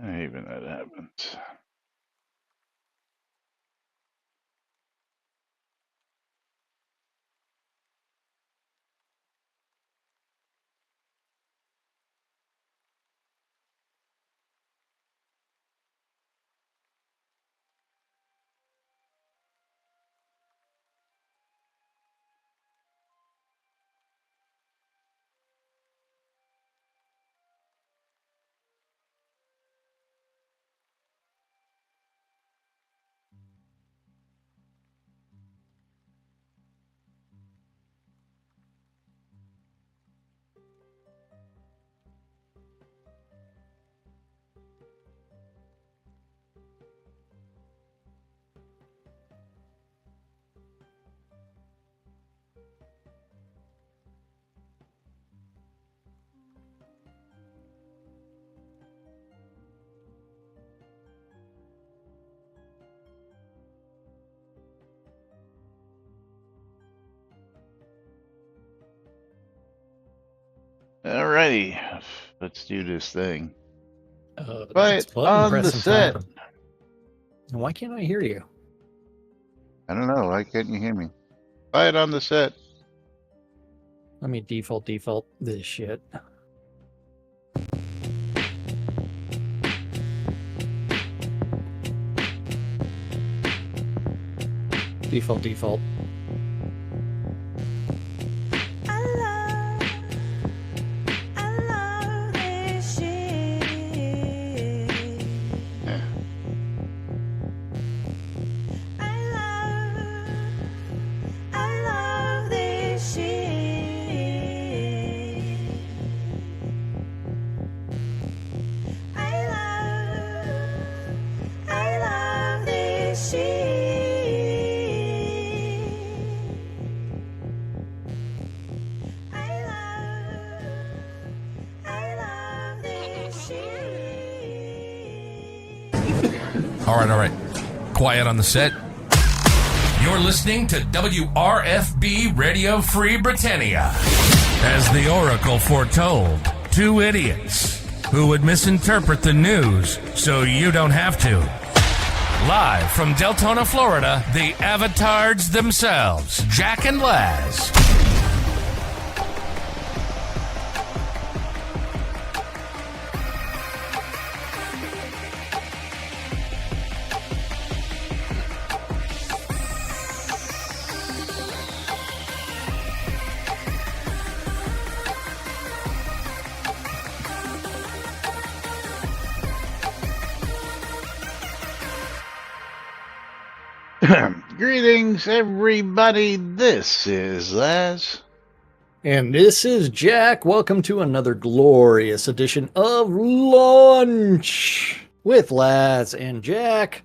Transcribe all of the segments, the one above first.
Even that happens. Alrighty, let's do this thing. It's button on the pressing set. time. Why can't I hear you? I don't know. Why can't you hear me? Fight on the set. Let me default this shit. Default. All right. Quiet on the set. You're listening to WRFB Radio Free Britannia. As the Oracle foretold, two idiots who would misinterpret the news so you don't have to. Live from Deltona, Florida, the avatars themselves, Jack and Laz. Greetings, everybody. This is Laz. And this is Jack. Welcome to another glorious edition of Launch with Laz and Jack,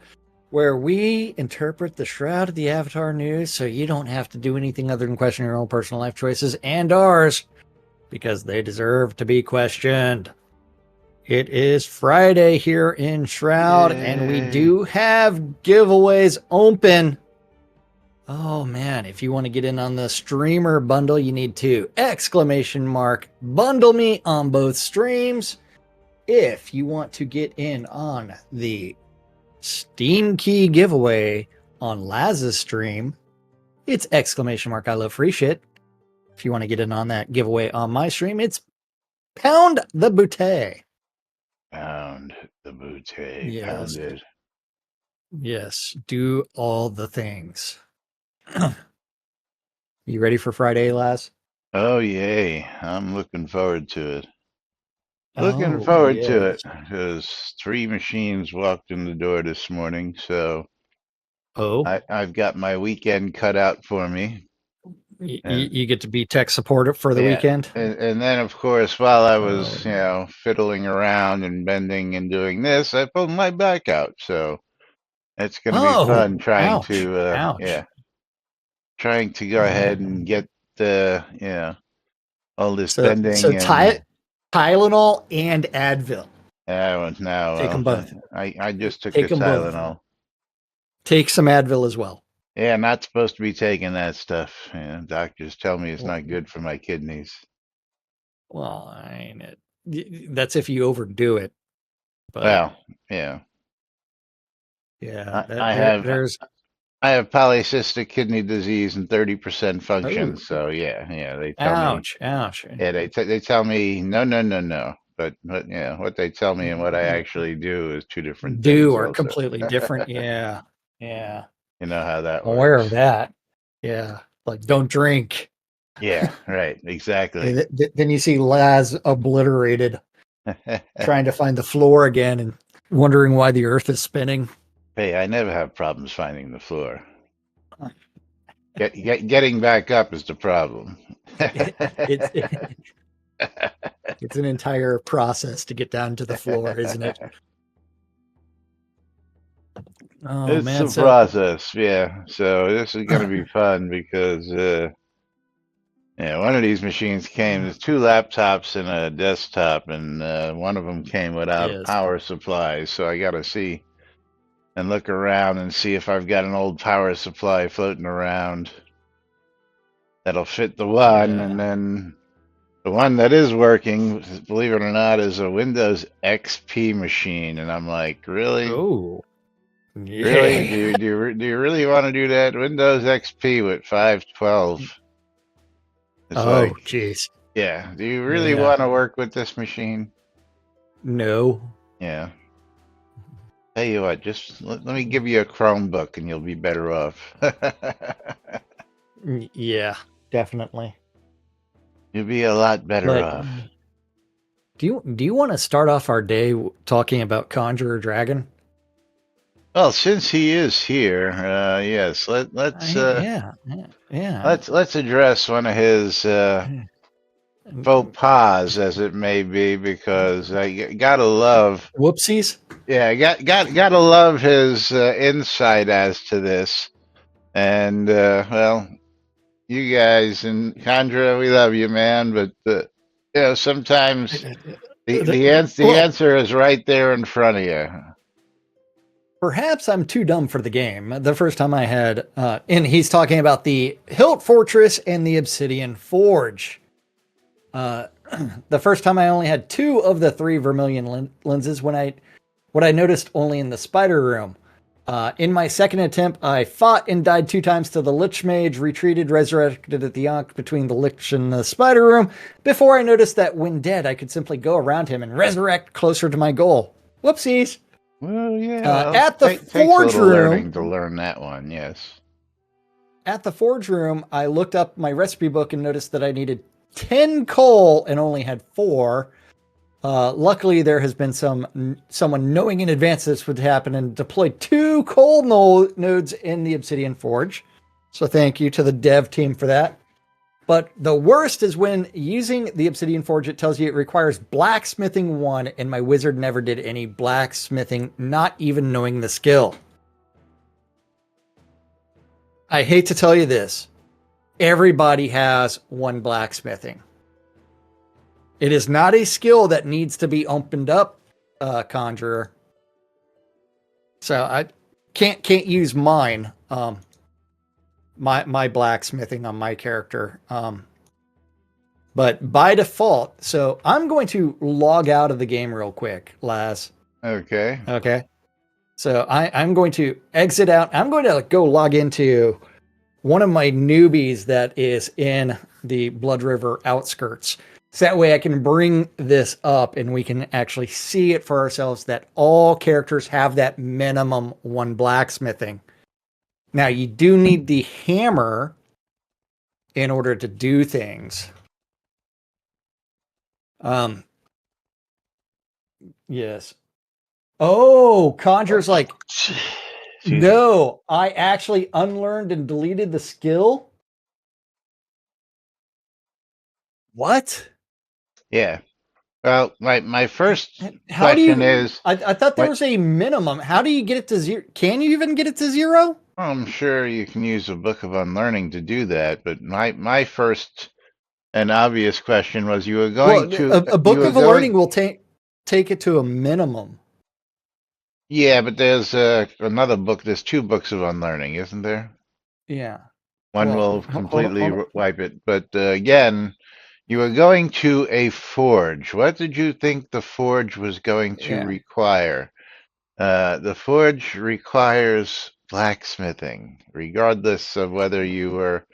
where we interpret the Shroud of the Avatar news so you don't have to do anything other than question your own personal life choices and ours, because they deserve to be questioned. It is Friday here in Shroud, and we do have giveaways open. Oh man, if you want to get in on the streamer bundle, you need to ! Bundle me on both streams. If you want to get in on the Steam key giveaway on Laz's stream, it's ! I love free shit. If you want to get in on that giveaway on my stream, it's pound the bouteille. Pound the bouteille. Yes. Pounded. Yes, do all the things. You ready for Friday, Laz? Oh, yay. I'm looking forward to it. To it, because 3 machines walked in the door this morning, so I've got my weekend cut out for me. You get to be tech support for the weekend? And then, of course, while I was, fiddling around and bending and doing this, I pulled my back out, so it's going to be fun trying to go ahead and get the, all this bending. So Tylenol and Advil. No. Take them both. I just took the Tylenol. Both. Take some Advil as well. Yeah, not supposed to be taking that stuff. Doctors tell me it's not good for my kidneys. Well, that's if you overdo it. But Well, yeah. yeah, There's I have polycystic kidney disease and 30% function. oh, So yeah, they tell me, ouch, ouch. yeah, they tell me no. But yeah, what they tell me and what I actually do is two different Do things are also. completely different. Yeah, yeah. You know how that Aware of works. that. Yeah, like don't drink. Yeah, right, exactly. Then you see Laz obliterated, trying to find the floor again and wondering why the Earth is spinning. Hey, I never have problems finding the floor. Getting back up is the problem. It's it's an entire process to get down to the floor, isn't it? Oh It's man, a so process, yeah. So this is going to be fun because yeah, one of these machines came. There's two laptops and a desktop, and one of them came without a yes, power supply. So I got to see and look around and see if I've got an old power supply floating around that'll fit the one, and yeah. then the one that is working, believe it or not, is a Windows XP machine, and I'm like, really? Oh, Really? yeah. Do you really want to do that? Windows XP with 512. It's Oh, like, jeez. yeah. Do you really Yeah. want to work with this machine? No. Yeah. Tell you what, just let me give you a Chromebook and you'll be better off. Yeah, definitely. You'll be a lot better But off. do you want to start off our day talking about Conjurer Dragon? Well, since he is here, yes, Yeah, yeah. let's address one of his faux pas, as it may be, because gotta love, Whoopsies. yeah, gotta love his insight as to this. And well, you guys and Chandra, we love you, man, but you know, sometimes the Well, answer is right there in front of you. perhaps I'm too dumb for the game. The first time I had, and he's talking about the Hilt Fortress and the Obsidian Forge. The first time I only had 2 of the 3 vermilion lenses. What I noticed only in the spider room. In my second attempt, I fought and died 2 times to the Lich Mage, retreated, resurrected at the Ankh between the Lich and the spider room, before I noticed that when dead, I could simply go around him and resurrect closer to my goal. Whoopsies. Well, yeah, well, At the takes a forge little room, learning to learn that one. Yes. at the forge room, I looked up my recipe book and noticed that I needed 10 coal and only had 4. Luckily, there has been someone knowing in advance this would happen and deployed 2 coal nodes in the Obsidian Forge. So thank you to the dev team for that. But the worst is when using the Obsidian Forge, it tells you it requires blacksmithing 1, and my wizard never did any blacksmithing, not even knowing the skill. I hate to tell you this. Everybody has 1 blacksmithing. It is not a skill that needs to be opened up, Conjurer. So I can't use mine. My blacksmithing on my character. But by default, so I'm going to log out of the game real quick, Laz. Okay. Okay. So I'm going to exit out. I'm going to go log into one of my newbies that is in the Blood River outskirts. So that way I can bring this up and we can actually see it for ourselves that all characters have that minimum 1 blacksmithing. Now you do need the hammer in order to do things. Yes. Oh, Conjur's like, no, I actually unlearned and deleted the skill. What? Yeah. Well, my first How do question you? is, I thought there was a minimum. How do you get it to 0? Can you even get it to 0? I'm sure you can use a book of unlearning to do that, but my first and obvious question was you were going Well, to a book of learning will take it to a minimum. Yeah, but there's another book. There's 2 books of unlearning, isn't there? Yeah. One Well, will hold completely on. wipe it, but again, You were going to a forge. What did you think the forge was going to Yeah. require? The forge requires blacksmithing, regardless of whether you were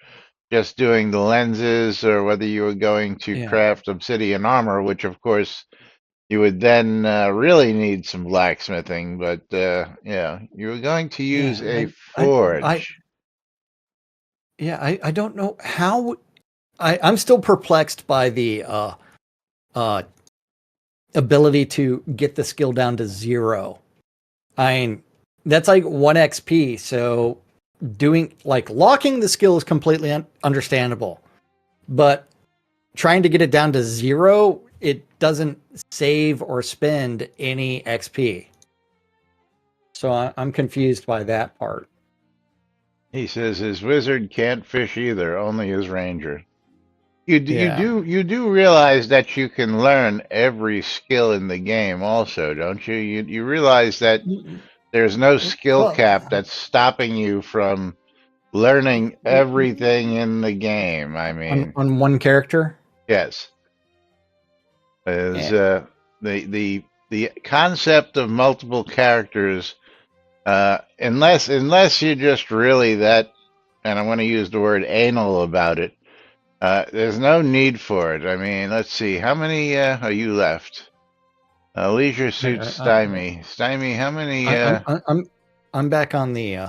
just doing the lenses or whether you were going to Yeah. craft obsidian armor, which of course you would then really need some blacksmithing. But yeah, you were going to use Yeah. a I forge. yeah, I don't know how I'm still perplexed by the uh ability to get the skill down to 0. I mean, that's like 1 XP, so doing like locking the skill is completely understandable. But trying to get it down to 0, it doesn't save or spend any XP. So I'm confused by that part. He says his wizard can't fish either, only his ranger. Yeah. You do realize that you can learn every skill in the game, also, don't you? You realize that there's no skill Well, cap that's stopping you from learning everything in the game. I mean, on one character. yes, is Yeah. the concept of multiple characters, unless you're just really that, and I want to use the word anal about it. There's no need for it. I mean, let's see, how many are you left? Leisure Suit I, Stymie. Stymie, how many? I'm back on the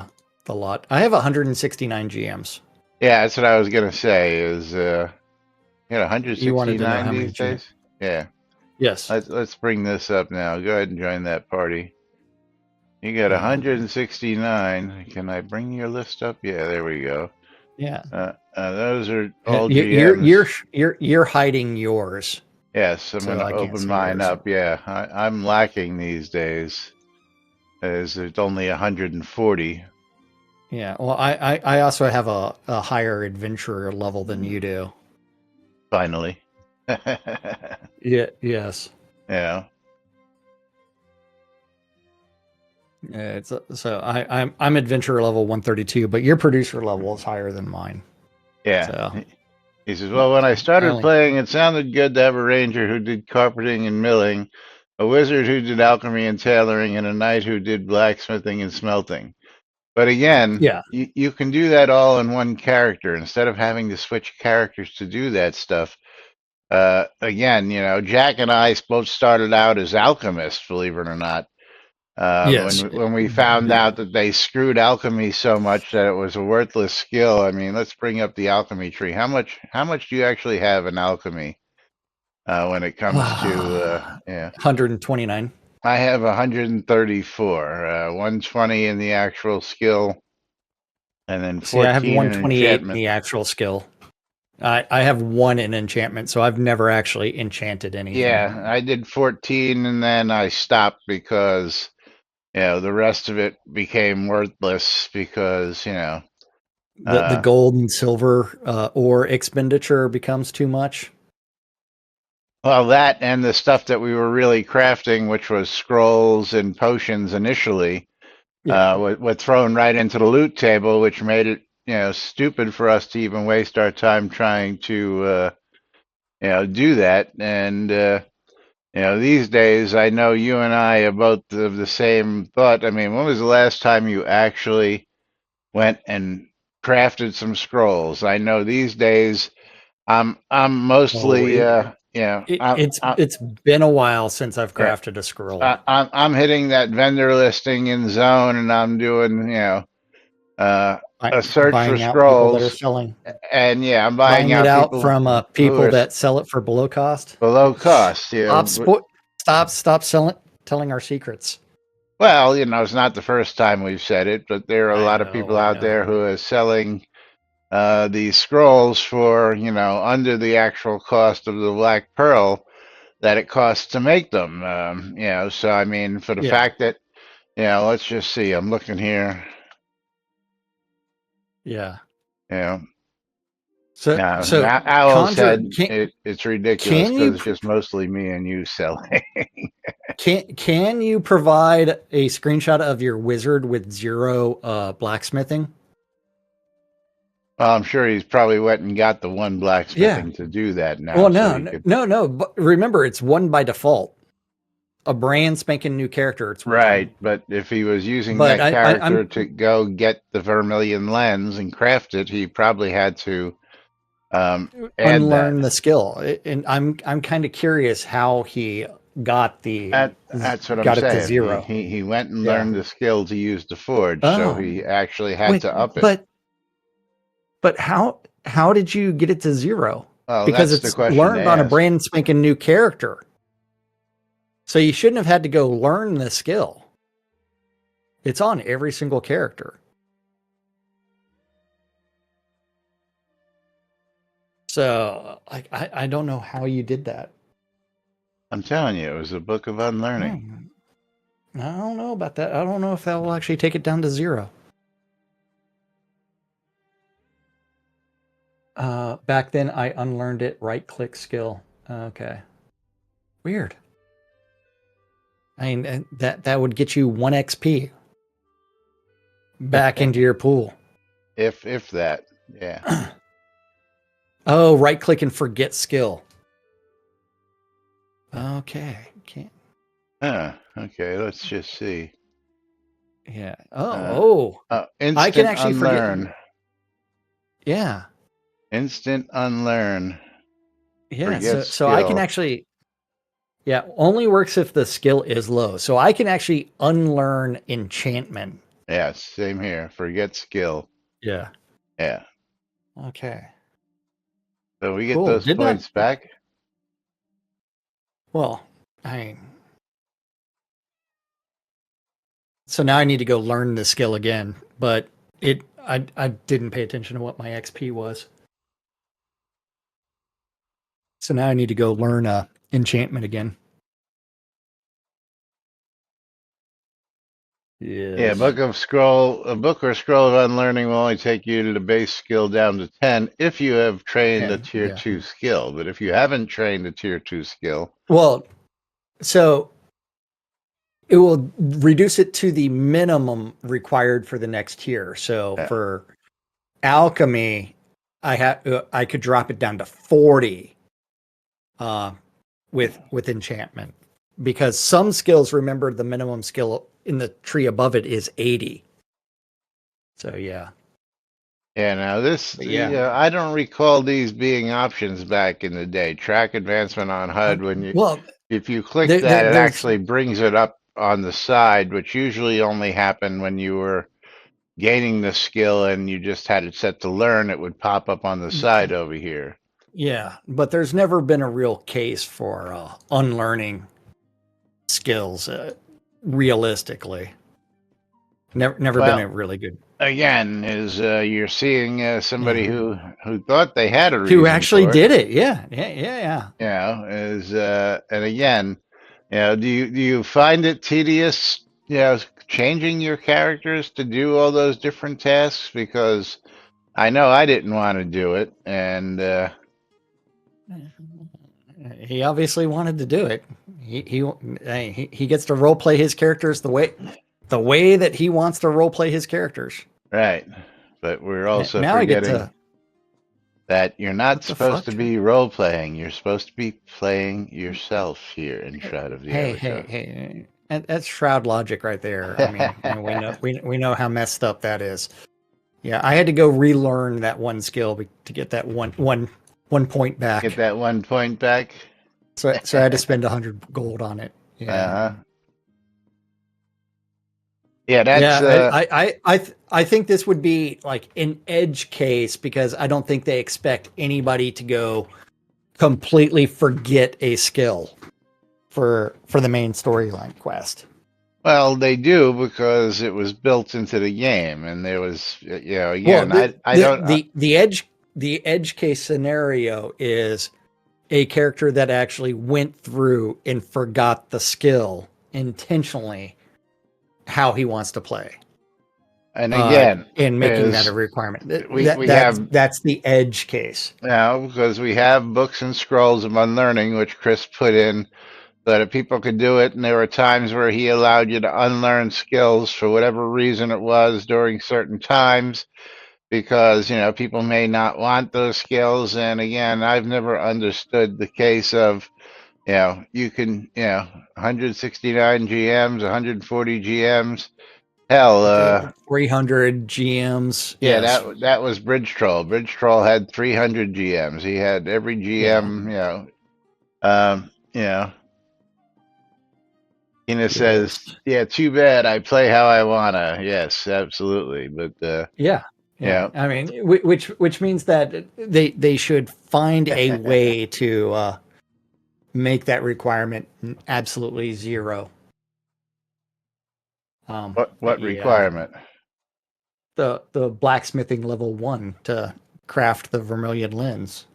lot. I have 169 GMs. Yeah, that's what I was gonna say. Is you got You wanted to know 169 how many these GMs? days? Yeah. Yes. Let's bring this up now. Go ahead and join that party. You got 169. Can I bring your list up? Yeah, there we go. Yeah. Those are all You're GMs. you're hiding yours. Yes, I'm So gonna I can't open see mine yours. up. Yeah, I'm lacking these days. As it's only 140. Yeah. Well, I also have a higher adventurer level than you do. Finally. Yeah. Yes. Yeah. Yeah, so I'm adventurer level 132, but your producer level is higher than mine. Yeah. So He says, well, when I I started only playing, it sounded good to have a ranger who did carpeting and milling, a wizard who did alchemy and tailoring, and a knight who did blacksmithing and smelting. But again, yeah. you can do that all in one character instead of having to switch characters to do that stuff. Again, Jack and I both started out as alchemists, believe it or not. Yes. When we found out that they screwed alchemy so much that it was a worthless skill. I mean, let's bring up the alchemy tree. How much do you actually have in alchemy when it comes to yeah? 129. I have 134, 120 in the actual skill, and then See, I have 14 in 128 in enchantment. the actual skill. I have 1 in enchantment, so I've never actually enchanted anything. Yeah, I did 14, and then I stopped because the rest of it became worthless because The gold and silver ore expenditure becomes too much. well, that and the stuff that we were really crafting, which was scrolls and potions initially, were thrown right into the loot table, which made it stupid for us to even waste our time trying to do that. And these days, I know you and I are both of the same thought. I mean, when was the last time you actually went and crafted some scrolls? I know these days I'm mostly It's been a while since I've yeah crafted a scroll. I'm hitting that vendor listing in Zone, and I'm doing a search for Buying out people that are scrolls, selling, and I'm buying buying it out out people from who people are that sell it for below cost. below cost. Stop telling our secrets. Well, it's not the first time we've said it, but there are a I lot of people know, I out there know. who are selling these scrolls for under the actual cost of the Black Pearl that it costs to make them. So I mean, for the Yeah, fact that let's just see. I'm looking here. yeah. Yeah. So Now, Owl conjure said it's ridiculous can you because it's just mostly me and you selling. can you provide a screenshot of your wizard with 0 blacksmithing? Well, I'm sure he's probably went and got the one blacksmithing to do that now. Well, so no. But remember, it's one by default. A brand spanking new character. It's right. one. But if he was using But that character I'm to go get the vermilion lens and craft it, he probably had to add unlearn that. the skill, and I'm kind of curious how he got That's what I'm got it to saying. zero. He went and Yeah. learned the skill to use the forge, so Oh, he actually had wait, to up it. but how did you get it to zero? Well, Because that's the it's question to learned on a ask. brand spanking new character. So you shouldn't have had to go learn the skill. It's on every single character. So I don't know how you did that. I'm telling you, it was a book of unlearning. I don't know about that. I don't know if that will actually take it down to zero. Back then, I unlearned it. Right-click skill. Okay. Weird. I mean, that would get you 1 XP back into your pool. If that, yeah. Oh, right-click and forget skill. Okay. Can't. Okay. Let's just see. Yeah. Instant I can actually unlearn. forget. Yeah. Instant unlearn. Yeah. Forget So I can skill. actually. Yeah, only works if the skill is low. So I can actually unlearn enchantment. Yeah, same here. Forget skill. Yeah. Yeah. Okay. So we get Cool. those points back. Well, so now I need to go learn the skill again, but I didn't pay attention to what my XP was. So now I need to go learn enchantment again. Yes. Yeah, a book or scroll of unlearning will only take you to the base skill down to 10 if you have trained a tier 2 skill. But if you haven't trained a tier 2 skill, well, so it will reduce it to the minimum required for the next tier. So for alchemy, I could drop it down to 40 with enchantment, because some skills, remember, the minimum skill in the tree above it is 80. So yeah. Yeah, now this, I don't recall these being options back in the day. Track advancement on HUD, if you click that, it actually brings it up on the side, which usually only happened when you were gaining the skill and you just had it set to learn. It would pop up on the side over here. Yeah, but there's never been a real case for unlearning skills realistically. Never been a really good. Again, you're seeing somebody who thought they had a reason who actually for did it. Yeah. And again, do you find it tedious, changing your characters to do all those different tasks? Because I know I didn't want to do it, and he obviously wanted to do it. He gets to role play his characters the way that he wants to role play his characters. Right, but we're also now forgetting that you're not supposed to be role playing. You're supposed to be playing yourself here in Shroud of the Oracle. Hey. That's Shroud logic right there. I mean, we know how messed up that is. Yeah, I had to go relearn that one skill to get that one point back. Get that 1 point back. So I had to spend 100 gold on it. Yeah. Yeah, that's. I think this would be like an edge case, because I don't think they expect anybody to go completely forget a skill for the main storyline quest. Well, they do, because it was built into the game, and there was, again, the edge case scenario is a character that actually went through and forgot the skill intentionally, how he wants to play. And again, in making that a requirement. That's the edge case. Now, because we have books and scrolls of unlearning, which Chris put in, so that people could do it, and there were times where he allowed you to unlearn skills for whatever reason it was during certain times, because people may not want those skills. And again, I've never understood the case of you can 169 GMs, 140 GMs. Hell, 300 GMs. yeah, Yes. that was Bridge Troll. Bridge Troll had 300 GMs. He had every Yeah. GM. Um, you know, Ina says, Yes. "Yeah, too bad. I play how I wanna." Yes, absolutely. But Yeah. Yeah. yeah, I mean, which means that they should find a way to make that requirement absolutely zero. But what yeah, requirement? the blacksmithing level 1 to craft the vermilion lens.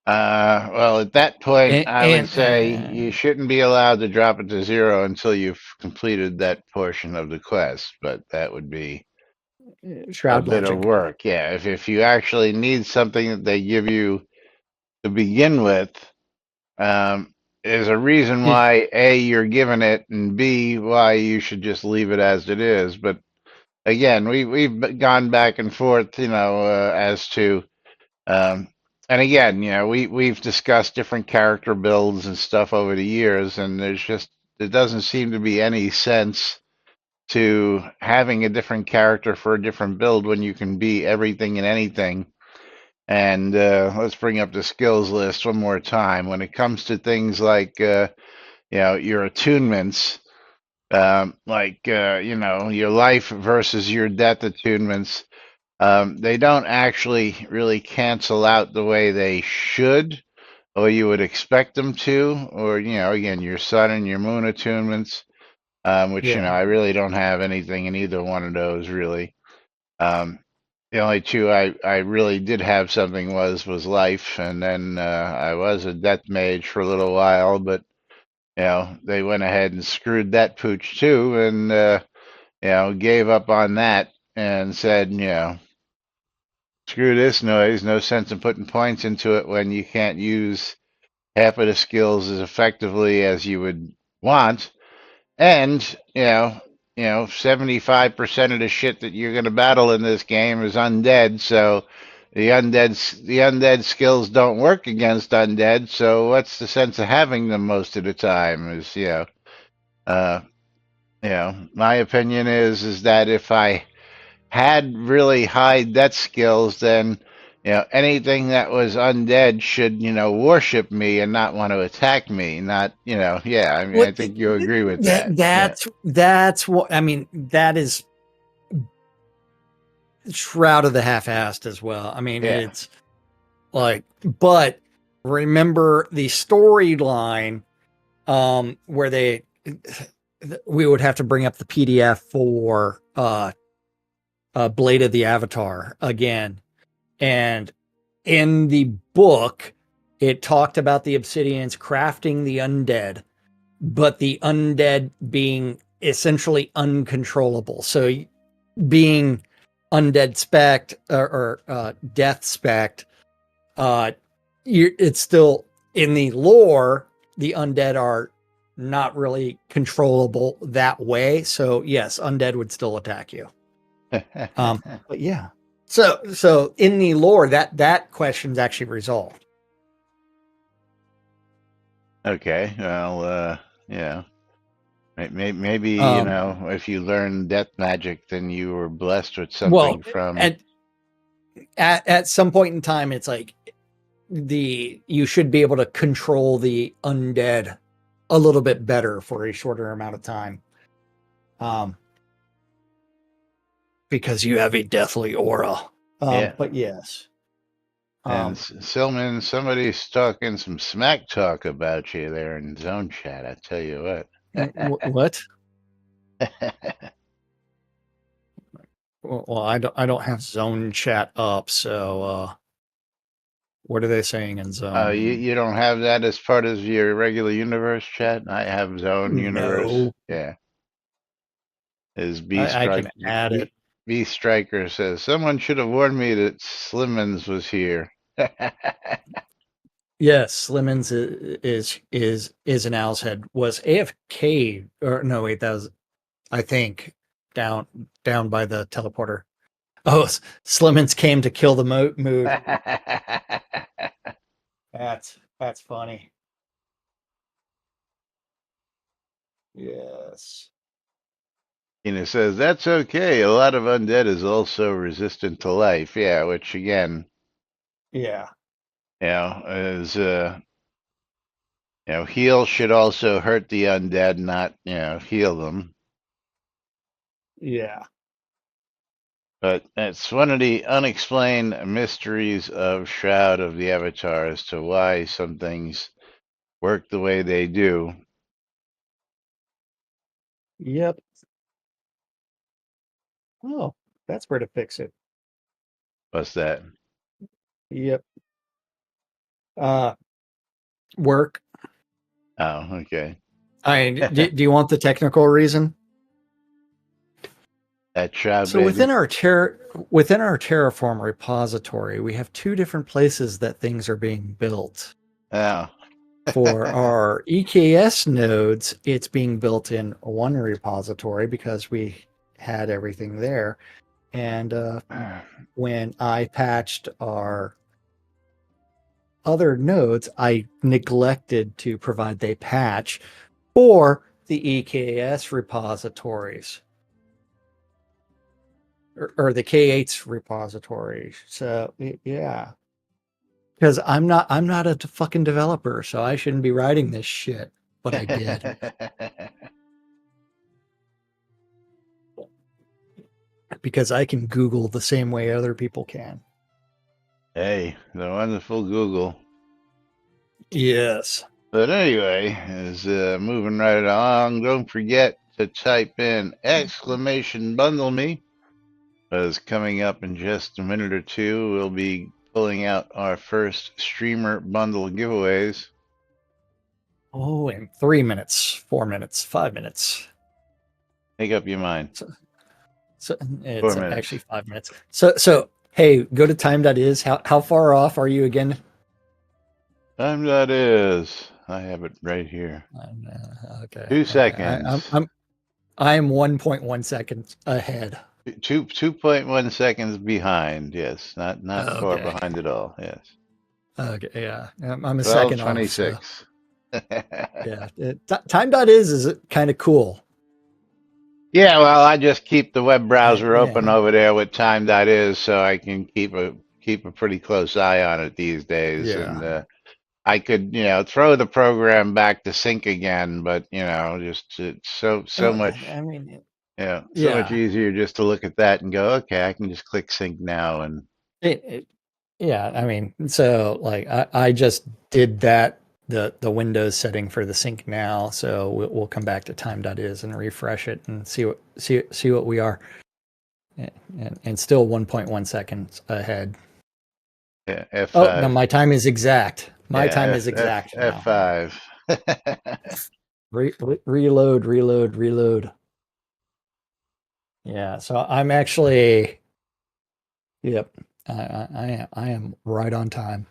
Well, at that point, I would say you And shouldn't be allowed to drop it to zero until you've completed that portion of the quest. But that would be a Shroud bit of logic. work. Yeah, if you actually need something that they give you to begin with, um, there's a reason Did, why A, you're given it, and B, why you should just leave it as it is. But again, we've gone back and forth, as to, um, and again, we've discussed different character builds and stuff over the years, and there doesn't seem to be any sense to having a different character for a different build when you can be everything and anything. And let's bring up the skills list one more time. When it comes to things like, your attunements, your life versus your death attunements, they don't actually really cancel out the way they should, or you would expect them to, or, again, your sun and your moon attunements, which, yeah. I really don't have anything in either one of those, really. Um, the only two I really did have something was life, and then I was a death mage for a little while, but they went ahead and screwed that pooch too, and gave up on that and said, screw this noise. No sense in putting points into it when you can't use half of the skills as effectively as you would want. And, 75% of the shit that you're going to battle in this game is undead. So the undead skills don't work against undead. So what's the sense of having them most of the time? Uh, my opinion is that if I had really high death skills, then anything that was undead should worship me and not want to attack me. Not yeah. I mean, I What think you agree with that. that Yeah. that's what I mean. That is Shroud of the half-assed as well. I mean, Yeah. it's like, but remember the storyline where we would have to bring up the PDF for Blade of the Avatar again. And in the book, it talked about the Obsidians crafting the undead, but the undead being essentially uncontrollable. So being undead spect or death spect, it's still in the lore, the undead are not really controllable that way. So yes, undead would still attack you. But yeah. So in the lore, that question's actually resolved. Okay. Well, yeah. Maybe Um, if you learn death magic, then you were blessed with well, something from. at some point in time, it's like you should be able to control the undead a little bit better for a shorter amount of time. Because you have a deathly aura. Yeah. But yes. And Silman, somebody's talking some smack talk about you there in zone chat. I tell you what. What? Well, I don't have zone chat up, so what are they saying in zone? You don't have that as part of your regular universe chat? I have zone universe. No, Yeah. Is B I Strike can add it. B Striker says someone should have warned me that Slimmons was here. Yes, Slimmons is an owl's head. Was AFK or no? Wait, that was I think down by the teleporter. Oh, Slimmons came to kill the mood. That's funny. Yes. Says, that's okay. A lot of undead is also resistant to life. Yeah, which again, Yeah. is, heal should also hurt the undead, not, heal them. Yeah. But it's one of the unexplained mysteries of Shroud of the Avatar as to why some things work the way they do. Yep. Oh, that's where to fix it. What's that? Yep. Uh, work. Oh, okay. Do you want the technical reason? That Shroud, So baby. within our Terraform repository, we have two different places that things are being built. Oh. For our EKS nodes, it's being built in one repository because we had everything there. And when I patched our other nodes, I neglected to provide the patch for the EKS repositories or the K8's repository. So yeah, because I'm not a fucking developer, so I shouldn't be writing this shit, but I did. Because I can Google the same way other people can. Hey, the wonderful Google. Yes. But anyway, is moving right along. Don't forget to type in exclamation bundle me. As coming up in just a minute or two, we'll be pulling out our first streamer bundle giveaways. Oh, in 3 minutes, 4 minutes, 5 minutes. Make up your mind. So it's 4 minutes. actually 5 minutes. So hey, go to time.is. How far off are you again? Time.is. I have it right here. Okay. 2 seconds. I am 1.1 seconds ahead. 2.1 seconds behind. Yes, not far Okay. behind at all. Yes. Okay. Yeah, I'm a second off. 26. Yeah. Time.is is kind of cool. Yeah, well, I just keep the web browser open over there with time.is so I can keep a pretty close eye on it these days. Yeah. And I could, throw the program back to sync again, but just it's so much. I mean, so much easier just to look at that and go, okay, I can just click sync now. And yeah, I mean, so like I just did that the Windows setting for the sync now, so we'll come back to time.is and refresh it and see what we are, and still 1.1 seconds ahead. Yeah, F5. Oh no, my time is exact. My time is exact. F5. Reload. Yeah, so I'm actually, yep, I am right on time.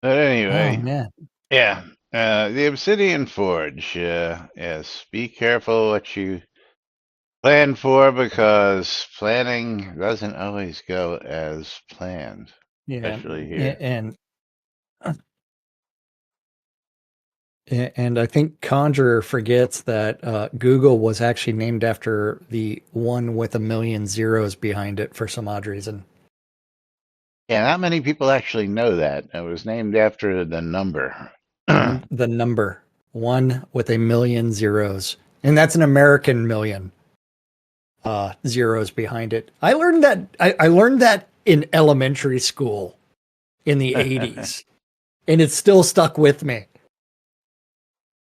But anyway, oh man, yeah, the Obsidian Forge. Yes, be careful what you plan for because planning doesn't always go as planned. yeah, Especially here. And I think Conjurer forgets that Google was actually named after the one with 1,000,000 zeros behind it for some odd reason. Yeah, not many people actually know that. It was named after the number. The number 1 with 1,000,000 zeros. And that's an American million zeros behind it. I learned that in elementary school in the 80s. And it's still stuck with me.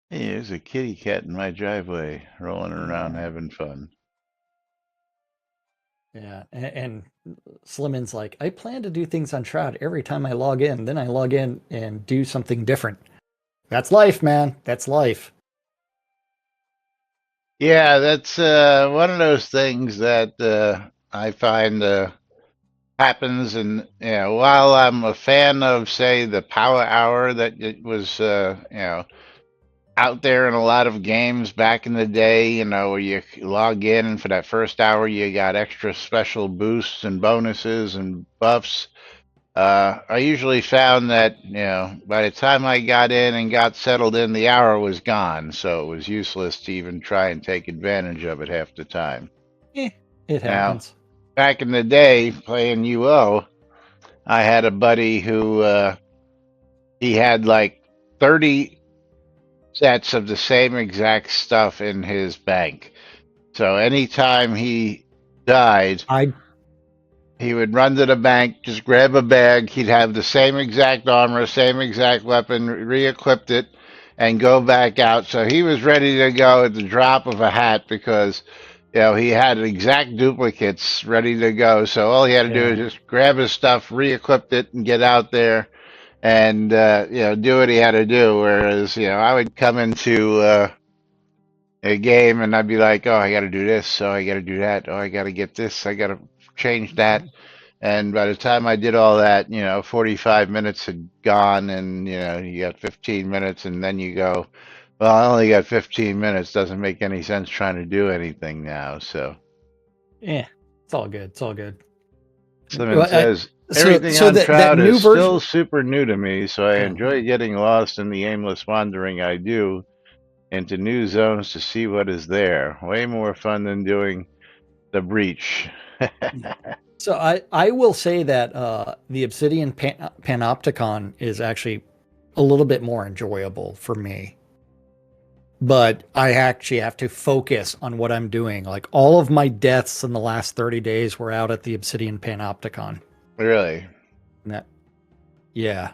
Hey, there's a kitty cat in my driveway rolling around having fun. Yeah, and Slimmins like, I plan to do things on Shroud every time I log in. Then I log in and do something different. That's life, man. That's life. Yeah, that's one of those things that I find happens. And while I'm a fan of, say, the Power Hour that it was, out there in a lot of games back in the day, where you log in and for that first hour you got extra special boosts and bonuses and buffs. I usually found that, by the time I got in and got settled in, the hour was gone, so it was useless to even try and take advantage of it half the time. It Now, happens. back in the day, playing UO, I had a buddy who he had like 30 sets of the same exact stuff in his bank. So anytime he died, he would run to the bank, just grab a bag. He'd have the same exact armor, same exact weapon, re-equipped it, and go back out. So he was ready to go at the drop of a hat because, he had exact duplicates ready to go. So all he had to do is just grab his stuff, re-equip it, and get out there and, do what he had to do. Whereas, I would come into a game and I'd be like, oh, I got to do this. Oh, I got to do that. Oh, I got to get this. I got to change that. And by the time I did all that, 45 minutes had gone and, you got 15 minutes and then you go, well, I only got 15 minutes. Doesn't make any sense trying to do anything now. So, yeah, it's all good. It's all good. Someone says, everything on Shroud is still super new to me, so I enjoy getting lost in the aimless wandering I do into new zones to see what is there. Way more fun than doing the breach. So I will say that the Obsidian Panopticon is actually a little bit more enjoyable for me. But I actually have to focus on what I'm doing. Like all of my deaths in the last 30 days were out at the Obsidian Panopticon. Really? Yeah.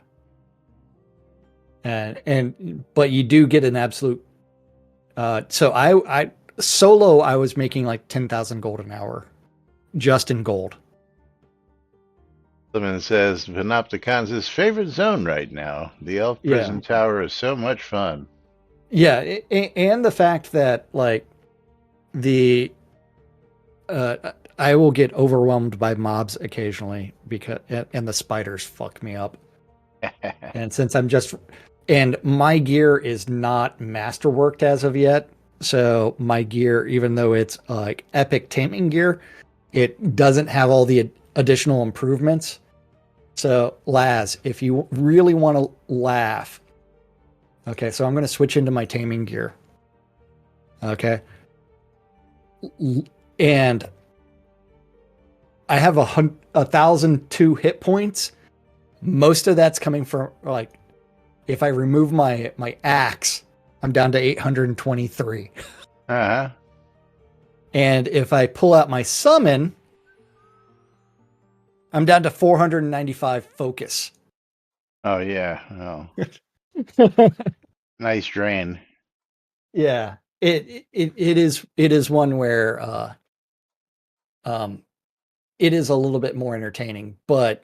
But you do get an absolute so I solo I was making like 10,000 gold an hour just in gold. Someone says Panopticon's his favorite zone right now. The Elf Prison Tower is so much fun. Yeah, and the fact that like I will get overwhelmed by mobs occasionally because and the spiders fuck me up. And since and my gear is not masterworked as of yet, so my gear, even though it's like epic taming gear, it doesn't have all the additional improvements. So Laz, if you really want to laugh, okay, so I'm going to switch into my taming gear. Okay. And I have 1,002 hit points. Most of that's coming from like, if I remove my axe, I'm down to 823. Uh-huh. And if I pull out my summon, I'm down to 495 focus. Oh yeah. Oh. Nice drain. Yeah. It is one where it is a little bit more entertaining, but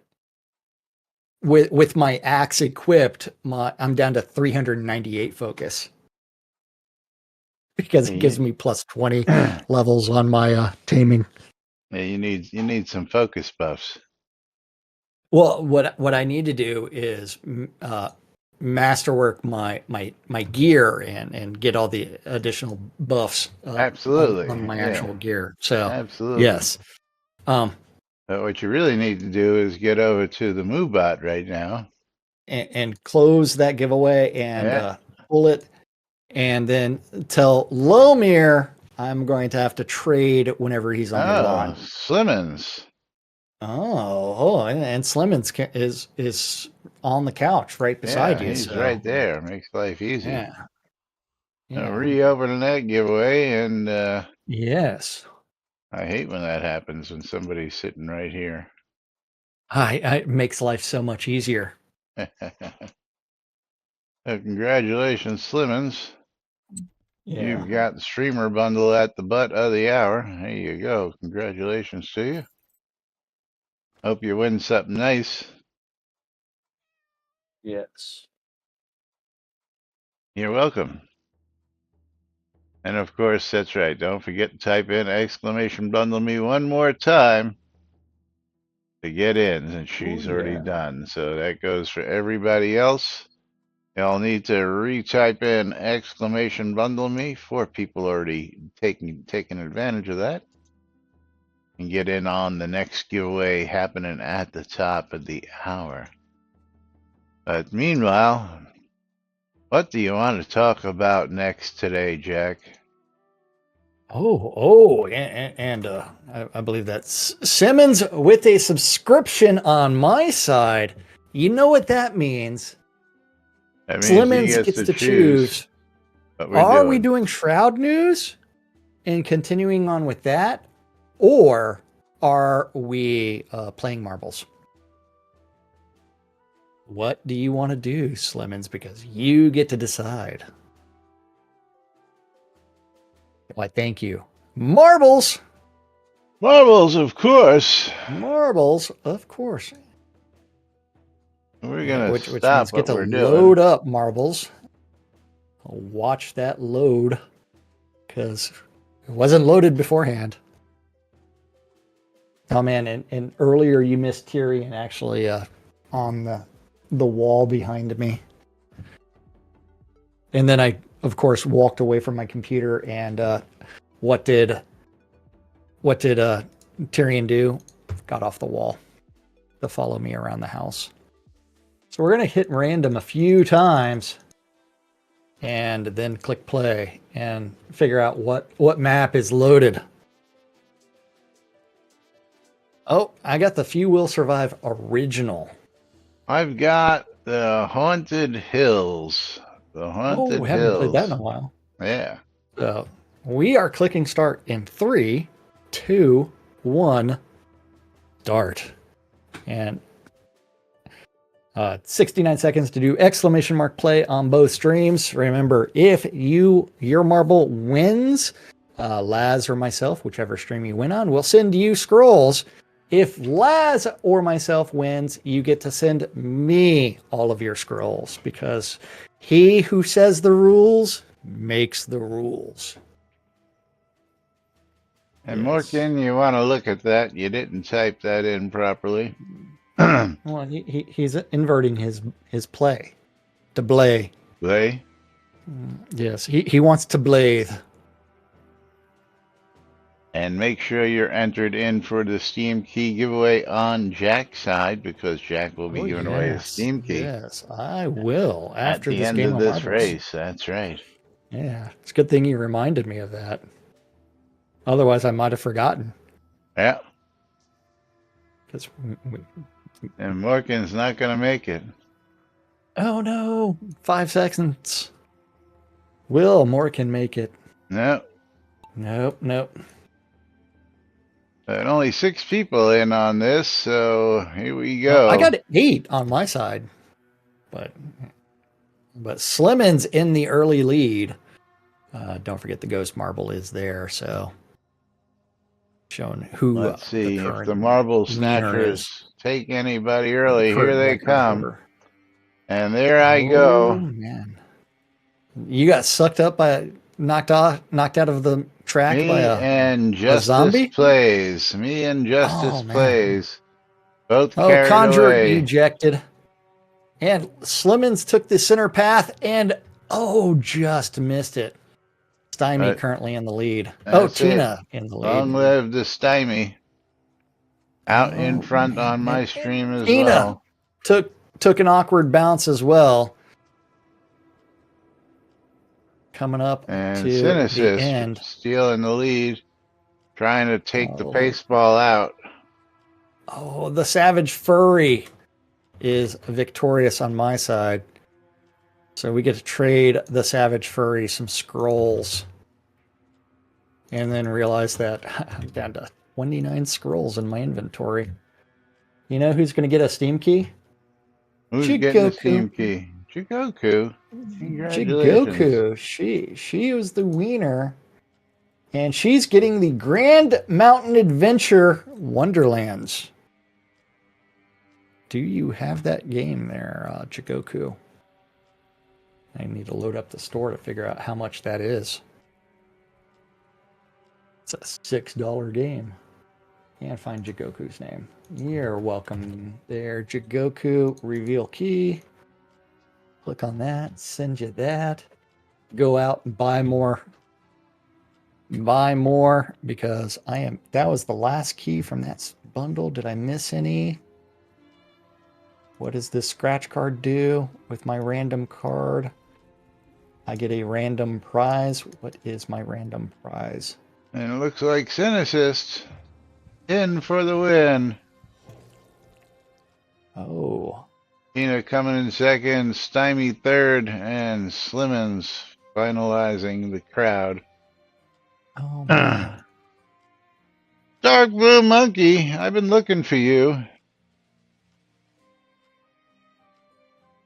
with my axe equipped, I'm down to 398 focus because it gives me plus 20 levels on my taming. Yeah, you need some focus buffs. Well, what I need to do is masterwork my gear and get all the additional buffs. Absolutely, on my actual gear. So absolutely, yes. But what you really need to do is get over to the MooBot right now and close that giveaway and pull it, and then tell Lomir I'm going to have to trade whenever he's on the line. Slimmons. And Slimmons is on the couch right beside you. He's so. right there. Makes life easy. Yeah. Reopening that giveaway, and yes. I hate when that happens when somebody's sitting right here. It makes life so much easier. Congratulations, Slimmons. Yeah. You've got the streamer bundle at the butt of the hour. There you go. Congratulations to you. Hope you win something nice. Yes. You're welcome. And of course, that's right. Don't forget to type in exclamation bundle me one more time to get in, and she's already done. So that goes for everybody else. Y'all need to retype in exclamation bundle me. 4 people already taking advantage of that. And get in on the next giveaway happening at the top of the hour. But meanwhile, what do you want to talk about next today, Jack? And I believe that's Simmons with a subscription on my side. You know what that means? That means Simmons he gets to choose. what we're Are doing. we doing Shroud news and continuing on with that, or are we playing marbles? What do you want to do, Slimmons? Because you get to decide. Why, thank you. Marbles! Marbles, of course. Marbles, of course. We're going to Which stop means get what to we're load doing. up marbles. Watch that load, because it wasn't loaded beforehand. Oh man, and earlier you missed Tyrion actually on the wall behind me. And then I, of course, walked away from my computer, and what did Tyrion do? Got off the wall to follow me around the house. So we're gonna hit random a few times and then click play and figure out what map is loaded. Oh, I got the Few Will Survive original. I've got the Haunted Hills. The Haunted We Hills. haven't played that in a while. Yeah. So we are clicking start in 3, 2, 1, start. And 69 seconds to do exclamation mark play on both streams. Remember, if your marble wins, Laz or myself, whichever stream you win on, will send you scrolls. If Laz or myself wins, you get to send me all of your scrolls, because he who says the rules makes the rules. And Morgan, you want to look at that. You didn't type that in properly. Well, he's inverting his play to blay. Play? Yes, he wants to blathe. And make sure you're entered in for the Steam Key giveaway on Jack's side, because Jack will be giving away a Steam Key. Yes, I will after at the this end game of of this marbles. race. That's right. Yeah, it's a good thing you reminded me of that. Otherwise, I might have forgotten. Yeah. Because And Morgan's not going to make it. Oh no, 5 seconds. Will Morgan make it? No. Nope. And only 6 people in on this, so here we go. I got 8 on my side, but Slimmons in the early lead. Don't forget the ghost marble is there, so showing who. Let's see the if the marble snatchers take anybody early. Here they come. Holder. And there I go. Man, you got sucked up by knocked out of the track by a zombie. Plays. Me and Justice Plays. Both carried Conjurer away. ejected. And Slimmons took the center path and just missed it. Stymie currently in the lead. Tina in the lead. Long live the Stymie. Out in front on my stream as well. Took an awkward bounce as well. Coming up and to Synesis the end. Stealing the lead. Trying to take the pace ball out. Oh, the Savage Furry is victorious on my side. So we get to trade the Savage Furry some scrolls. And then realize that I'm down to 29 scrolls in my inventory. You know who's going to get a Steam Key? Who's getting the Steam Key? Jigoku. Congratulations. Jigoku. She was the wiener. And she's getting the Grand Mountain Adventure Wonderlands. Do you have that game there, Jigoku? I need to load up the store to figure out how much that is. It's a $6 game. Can't find Jigoku's name. You're welcome there, Jigoku. Reveal key. Click on that, send you that. Go out and buy more. Buy more because that was the last key from that bundle. Did I miss any? What does this scratch card do with my random card? I get a random prize. What is my random prize? And it looks like Synicist in for the win. Oh. Tina coming in second, Stymie third, and Slimmons finalizing the crowd. Oh, man. Dark Blue Monkey, I've been looking for you.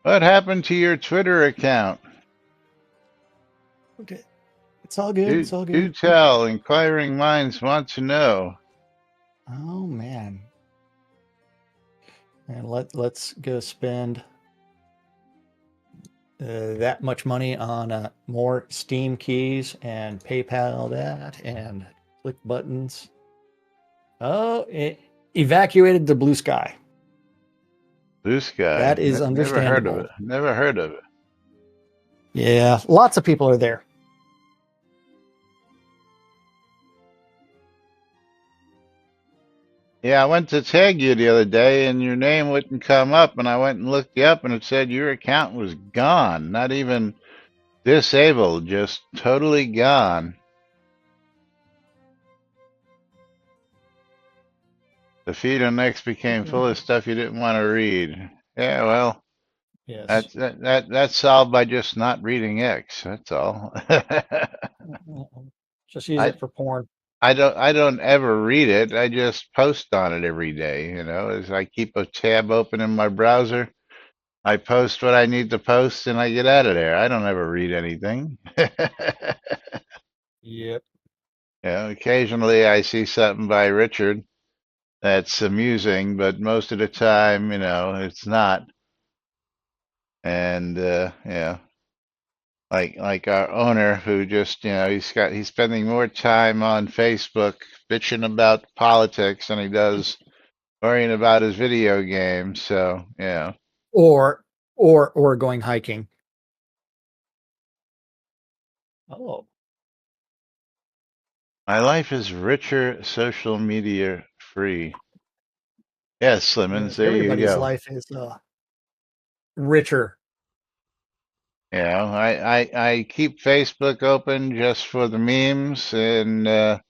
What happened to your Twitter account? Okay. It's all good. It's all Do good. tell, inquiring minds want to know. Oh, man. And let's go spend that much money on more Steam keys and PayPal that and click buttons. Oh, it evacuated the blue sky. Blue Sky. That is Never heard of understandable. it. Never heard of it. Yeah, lots of people are there. Yeah, I went to tag you the other day and your name wouldn't come up, and I went and looked you up and it said your account was gone. Not even disabled, just totally gone. The feed on X became full of stuff you didn't want to read. Yeah, well, Yes. that's solved by just not reading X. That's all. Just use I it for porn. I don't ever read it. I just post on it every day. You know, as I keep a tab open in my browser, I post what I need to post, and I get out of there. I don't ever read anything. Yep. Occasionally I see something by Richard that's amusing, but most of the time, it's not. And like our owner who just, he's spending more time on Facebook bitching about politics than he does worrying about his video games. So, yeah. Or going hiking. Oh. My life is richer, social media free. Yes, Slimmons, Yes, there you everybody's go. life is richer. I keep Facebook open just for the memes, and the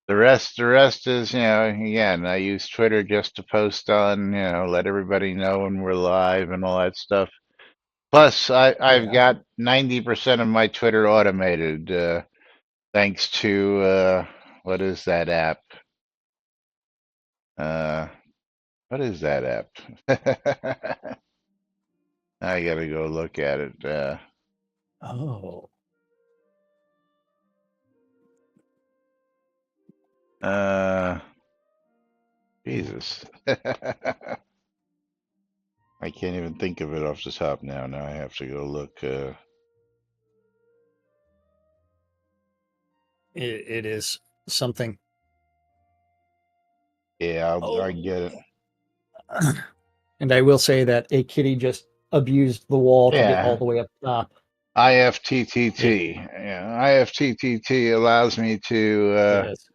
rest is, again, I use Twitter just to post on, let everybody know when we're live and all that stuff. Plus, I've Yeah. got 90% of my Twitter automated, thanks to what is that app? What is that app? I gotta go look at it. Oh. Jesus. I can't even think of it off the top now. Now I have to go look. It is something. Yeah, I Oh. get it. And I will say that a kitty just abused the wall to get all Yeah, the way up top. IFTTT. Yeah, IFTTT allows me to, Yes.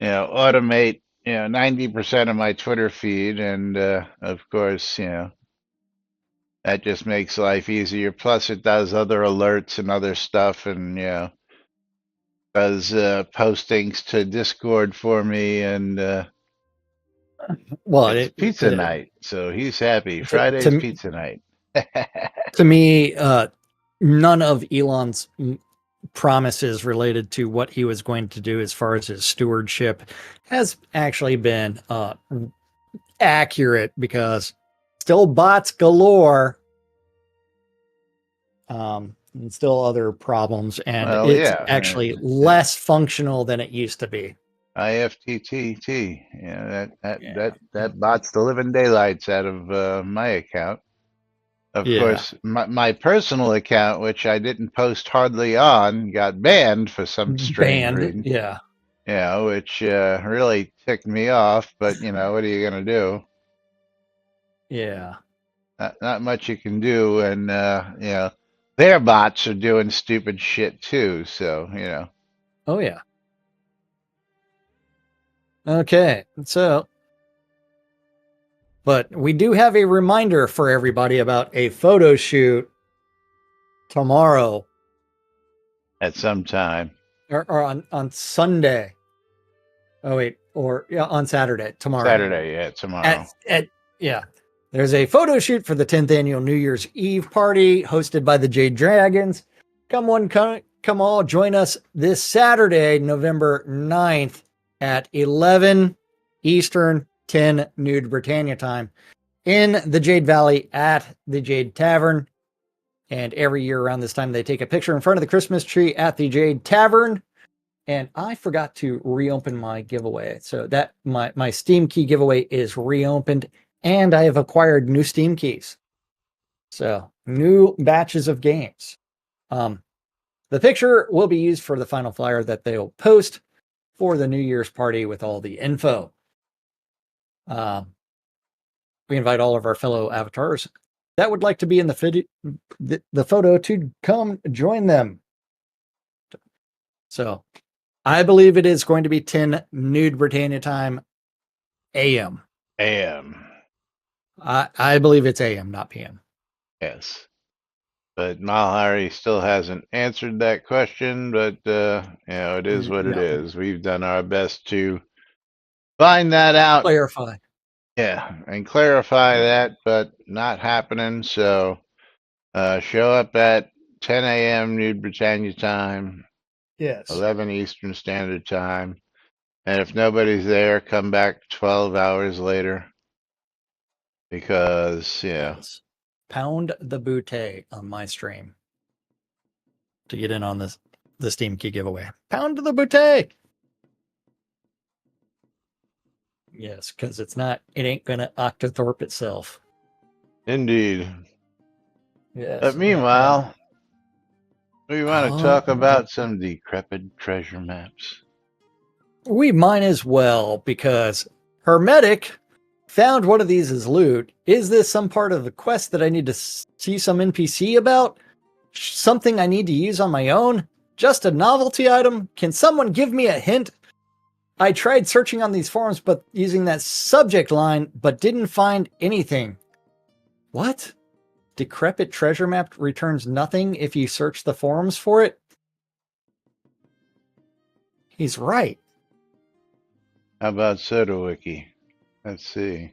automate, 90% of my Twitter feed, and of course, that just makes life easier. Plus, it does other alerts and other stuff, and does postings to Discord for me, and Well, it's pizza night, so he's happy. Friday's to pizza night. to me, none of Elon's promises related to what he was going to do as far as his stewardship has actually been accurate, because still bots galore, and still other problems, and Well, it's yeah, actually less functional than it used to be. IFTTT. Yeah. That bots the living daylights out of my account. Of Yeah. course, my personal account, which I didn't post hardly on, got banned for some strange Banned. reason. Yeah. Which really ticked me off. But what are you gonna do? Yeah. not much you can do, and their bots are doing stupid shit too. So Oh yeah. Okay, so, but we do have a reminder for everybody about a photo shoot tomorrow at some time. or on Sunday. Oh wait, or yeah, on Saturday, tomorrow. Saturday, yeah, tomorrow. Yeah. There's a photo shoot for the 10th annual New Year's Eve party hosted by the Jade Dragons. Come all join us this Saturday, November 9th at 11 Eastern, 10 Nude Britannia time in the Jade Valley at the Jade Tavern. And every year around this time, they take a picture in front of the Christmas tree at the Jade Tavern. And I forgot to reopen my giveaway. So that my Steam key giveaway is reopened, and I have acquired new Steam keys. So new batches of games. The picture will be used for the final flyer that they'll post for the New Year's party with all the info. We invite all of our fellow avatars that would like to be in the photo to come join them. So I believe it is going to be 10 Nude Britannia time AM. AM. I believe it's AM, not PM. Yes. But Malhari still hasn't answered that question, but it is what it is. We've done our best to find that out. Clarify. Yeah, and clarify that, but not happening. So show up at 10 a.m. New Britannia time. Yes. 11 Eastern Standard Time. And if nobody's there, come back 12 hours later. Because, Yes. Pound the bootay on my stream to get in on the Steam key giveaway. Pound the bootay. Yes, because it ain't gonna Octothorpe itself. Indeed. Yes. But meanwhile, we want to talk about some decrepit treasure maps. We might as well, because Hermetic found one of these as loot. Is this some part of the quest that I need to see some NPC about? Something I need to use on my own? Just a novelty item? Can someone give me a hint? I tried searching on these forums, but using that subject line, but didn't find anything. What? Decrepit treasure map returns nothing if you search the forums for it? He's right. How about SodaWiki? Let's see.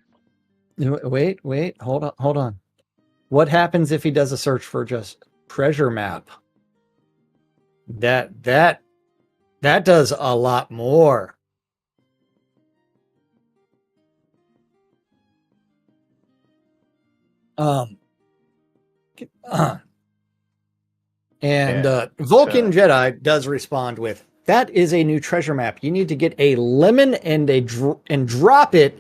Wait, hold on. What happens if he does a search for just treasure map? That does a lot more. Vulcan Jedi does respond with, that is a new treasure map. You need to get a lemon and drop it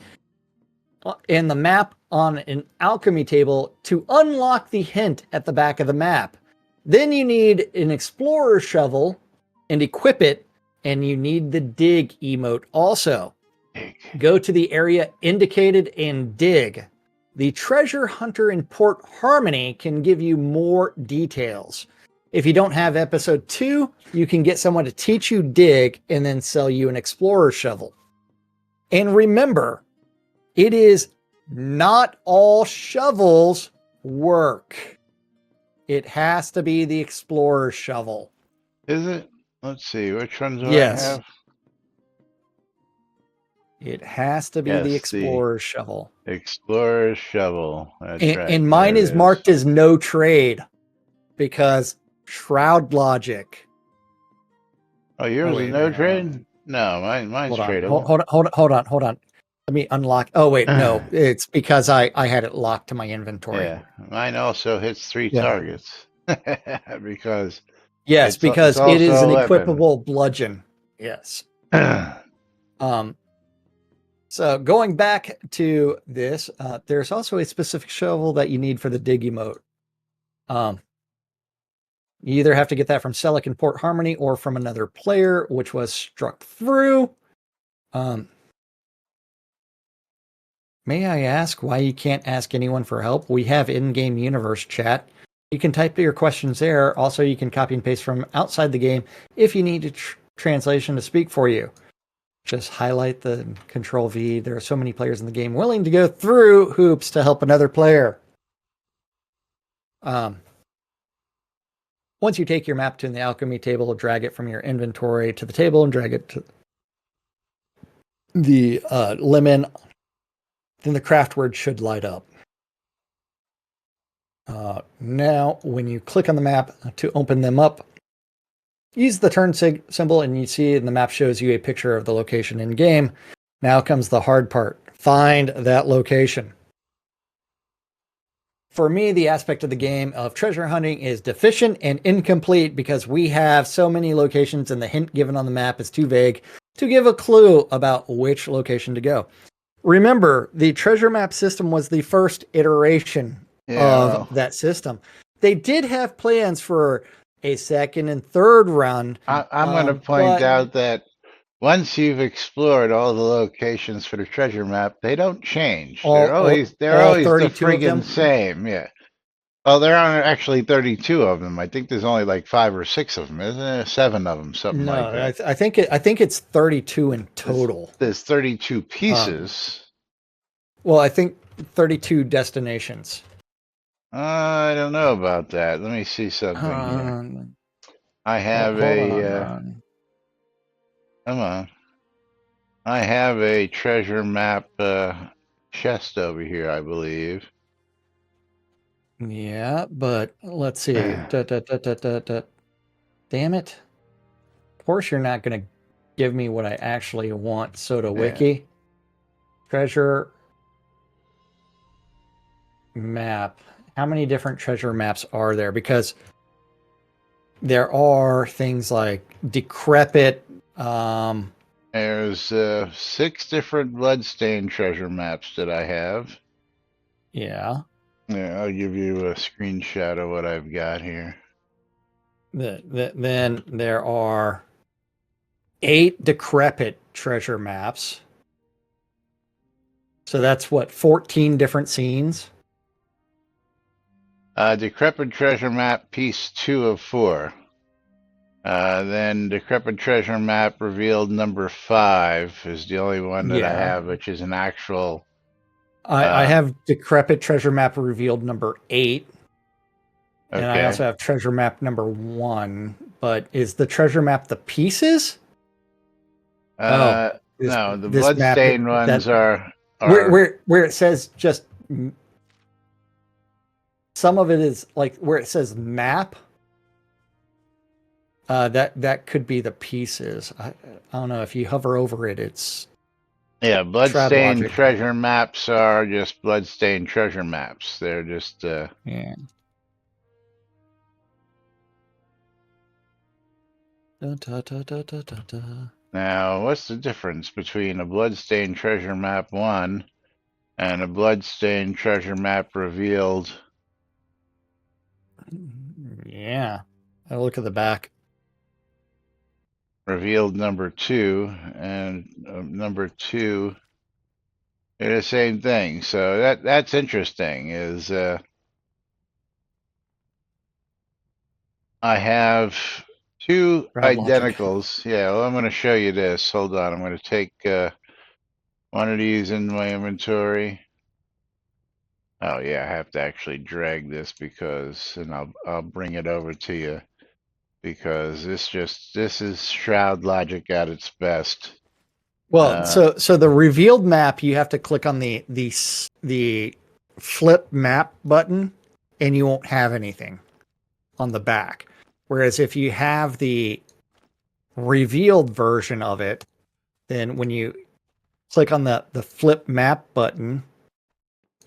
in the map on an alchemy table to unlock the hint at the back of the map. Then you need an explorer shovel and equip it, and you need the dig emote also. Go to the area indicated and dig. The treasure hunter in Port Harmony can give you more details. If you don't have episode 2, you can get someone to teach you dig and then sell you an explorer shovel. And remember, it is not all shovels work. It has to be the explorer shovel. Is it? Let's see. Which ones do I have? It has to be the explorer shovel. Explorer shovel. That's right. And mine is marked as no trade because Shroud logic. Oh, yours is no trade? No, mine's tradable. Hold on. Let me unlock. Oh, wait, no. It's because I had it locked to my inventory. Yeah, mine also hits 3 targets. because it is an equipable bludgeon. Yes. So going back to this, there's also a specific shovel that you need for the dig emote. You either have to get that from Selleck in Port Harmony or from another player, which was struck through. May I ask why you can't ask anyone for help? We have in-game universe chat. You can type your questions there. Also, you can copy and paste from outside the game if you need a translation to speak for you. Just highlight the Control V. There are so many players in the game willing to go through hoops to help another player. Once you take your map to the alchemy table, drag it from your inventory to the table and drag it to the lemon, then the craft word should light up. Now, when you click on the map to open them up, use the turn symbol and you see in the map shows you a picture of the location in game. Now comes the hard part. Find that location. For me, the aspect of the game of treasure hunting is deficient and incomplete because we have so many locations and the hint given on the map is too vague to give a clue about which location to go. Remember, the treasure map system was the first iteration of that system. They did have plans for a second and third run. I'm going to point out that once you've explored all the locations for the treasure map, they don't change. They're always the friggin' same. Yeah. Oh, there aren't actually 32 of them. I think there's only like 5 or 6 of them, isn't there? 7 of them, something like that. I think it's 32 in total. There's 32 pieces. Well, I think 32 destinations. I don't know about that. Let me see something here. I have come on. I have a treasure map chest over here, I believe. Yeah, but let's see. Damn it. Of course you're not going to give me what I actually want, Soda Wiki. Treasure map. How many different treasure maps are there? Because there are things like decrepit. There's 6 different bloodstained treasure maps that I have. Yeah. Yeah, I'll give you a screenshot of what I've got here. Then there are 8 decrepit treasure maps. So that's what, 14 different scenes? Decrepit treasure map, piece 2 of 4. Then decrepit treasure map revealed number 5 is the only one that I have, which is an actual. I have decrepit treasure map revealed number 8. And I also have treasure map number 1. But is the treasure map the pieces? No, the bloodstained ones are where it says just. Some of it is like where it says map. That could be the pieces. I don't know if you hover over it. It's bloodstained treasure maps are just bloodstained treasure maps. They're just yeah. Now, what's the difference between a bloodstained treasure map 1 and a bloodstained treasure map revealed? Yeah, I look at the back. Revealed number 2 and number 2. They're the same thing. So that's interesting. Is I have 2 identicals. Yeah, well, I'm going to show you this. Hold on. I'm going to take one of these in my inventory. Oh yeah, I have to actually drag this and I'll bring it over to you because this is Shroud logic at its best. Well, so the revealed map, you have to click on the flip map button and you won't have anything on the back. Whereas if you have the revealed version of it, then when you click on the flip map button,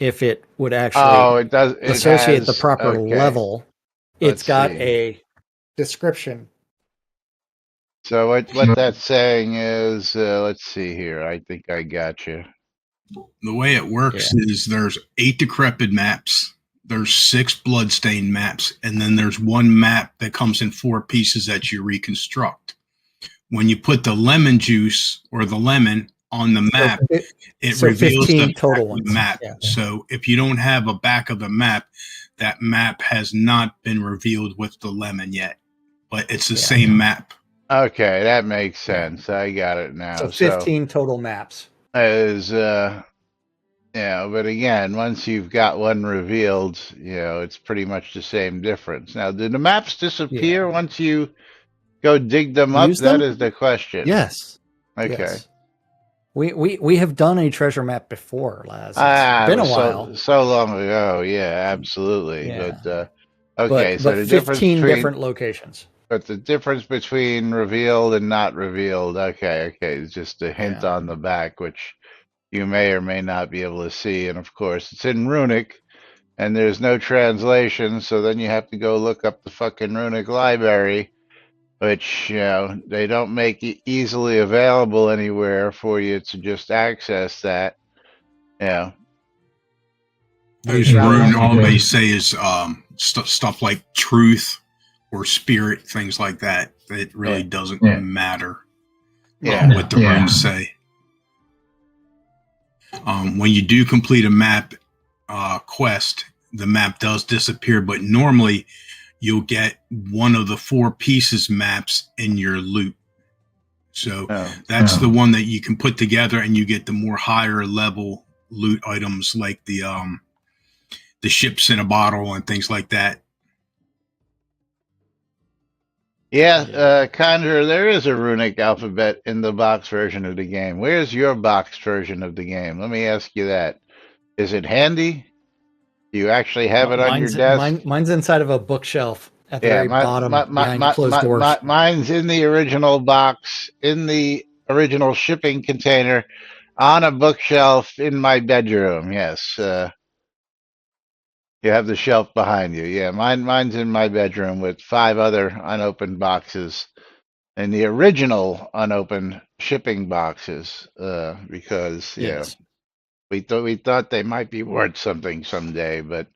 if it would actually associate the proper level, it's got a description. So what that's saying is, let's see here. I think I got you. The way it works is there's 8 decrepit maps, there's 6 bloodstained maps, and then there's 1 map that comes in 4 pieces that you reconstruct. When you put the lemon juice or the lemon on the map, it so reveals 15 the total back of the ones. map. Yeah. So if you don't have a back of the map, that map has not been revealed with the lemon yet, but it's the same map. Okay, that makes sense. I got it now. So 15 total maps. Is but again, once you've got one revealed, it's pretty much the same difference. Now, do the maps disappear once you go dig them up? That is the question. Yes. Okay. Yes. We have done a treasure map before, Laz. It's been a while. So long ago. Yeah, absolutely. Yeah. But okay, so the 15 different locations. But the difference between revealed and not revealed, okay, it's just a hint on the back, which you may or may not be able to see. And of course, it's in Runic, and there's no translation, so then you have to go look up the fucking Runic library, which, they don't make it easily available anywhere for you to just access that. Yeah. Those rune, all they say is stuff like truth or spirit, things like that. It really doesn't matter what the runes say. When you do complete a map quest, the map does disappear, but normally you'll get one of the 4 pieces maps in your loot. So that's the one that you can put together, and you get the more higher level loot items like the ships in a bottle and things like that. Yeah, Conjure, there is a runic alphabet in the box version of the game. Where's your box version of the game? Let me ask you that. Is it handy? Do you actually have it on your desk? Mine's inside of a bookshelf at the very bottom behind closed doors. Mine's in the original box, in the original shipping container, on a bookshelf in my bedroom. Yes. You have the shelf behind you. Yeah, mine's in my bedroom with 5 other unopened boxes and the original unopened shipping boxes, because we thought they might be worth something someday, but